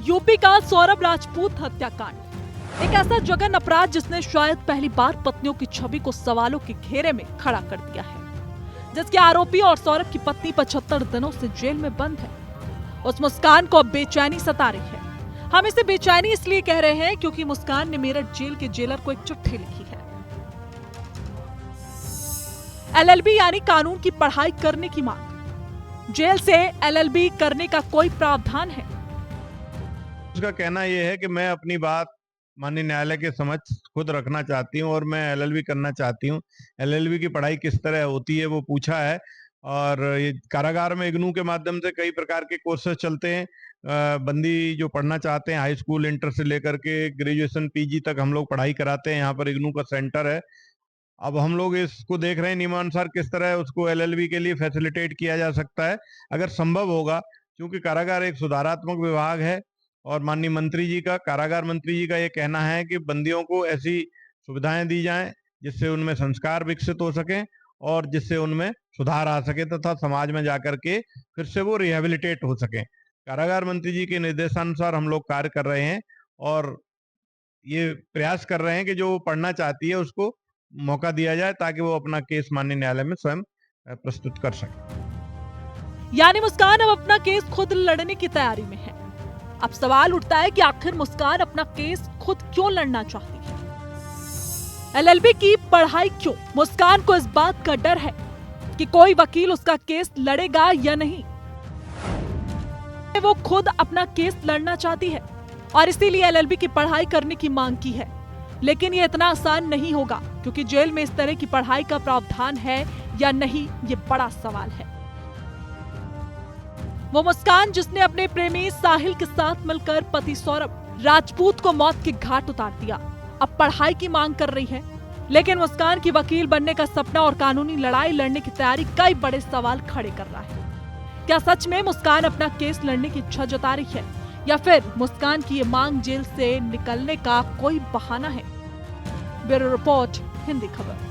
UP का सौरभ राजपूत हत्याकांड एक ऐसा जघन अपराध जिसने शायद पहली बार पत्नियों की छवि को सवालों के घेरे में खड़ा कर दिया है। जिसके आरोपी और सौरभ की पत्नी 75 दिनों से जेल में बंद है। उस मुस्कान को अब बेचैनी सता रही है। हम इसे बेचैनी इसलिए कह रहे हैं क्योंकि मुस्कान ने मेरठ जेल के जेलर को एक चिट्ठी लिखी है। एलएलबी यानी कानून की पढ़ाई करने की मांग। जेल से एलएलबी करने का कोई प्रावधान है? उसका कहना यह है कि मैं अपनी बात माननीय न्यायालय के समक्ष खुद रखना चाहती हूँ और मैं एलएलबी करना चाहती हूँ। एलएलबी की पढ़ाई किस तरह होती है वो पूछा है। और ये कारागार में इग्नू के माध्यम से कई प्रकार के कोर्सेज चलते हैं। बंदी जो पढ़ना चाहते हैं हाई स्कूल इंटर से लेकर के ग्रेजुएशन पीजी तक हम लोग पढ़ाई कराते हैं। यहाँ पर इग्नू का सेंटर है। अब हम लोग इसको देख रहे हैं नियमानुसार किस तरह उसको एलएलबी के लिए फैसिलिटेट किया जा सकता है अगर संभव होगा, क्योंकि कारागार एक सुधारात्मक विभाग है। और माननीय मंत्री जी का, कारागार मंत्री जी का ये कहना है कि बंदियों को ऐसी सुविधाएं दी जाएं जिससे उनमें संस्कार विकसित हो सके और जिससे उनमें सुधार आ सके तथा समाज में जाकर के फिर से वो रिहेबिलिटेट हो सके। कारागार मंत्री जी के निर्देशानुसार हम लोग कार्य कर रहे हैं और ये प्रयास कर रहे हैं कि जो पढ़ना चाहती है उसको मौका दिया जाए ताकि वो अपना केस माननीय न्यायालय में स्वयं प्रस्तुत कर सके। यानी मुस्कान अब अपना केस खुद लड़ने की तैयारी में है। अब सवाल उठता है कि आखिर मुस्कान अपना केस खुद क्यों लड़ना चाहती है? एलएलबी की पढ़ाई क्यों? मुस्कान को इस बात का डर है कि कोई वकील उसका केस लड़ेगा या नहीं। वो खुद अपना केस लड़ना चाहती है और इसीलिए एलएलबी की पढ़ाई करने की मांग की है। लेकिन ये इतना आसान नहीं होगा क्योंकि जेल में इस तरह की पढ़ाई का प्रावधान है या नहीं, ये बड़ा सवाल है। वो मुस्कान जिसने अपने प्रेमी साहिल के साथ मिलकर पति सौरभ राजपूत को मौत के घाट उतार दिया, अब पढ़ाई की मांग कर रही है। लेकिन मुस्कान की वकील बनने का सपना और कानूनी लड़ाई लड़ने की तैयारी कई बड़े सवाल खड़े कर रहा है। क्या सच में मुस्कान अपना केस लड़ने की इच्छा जता रही है या फिर मुस्कान की ये मांग जेल से निकलने का कोई बहाना है? ब्यूरो रिपोर्ट, हिंदी खबर।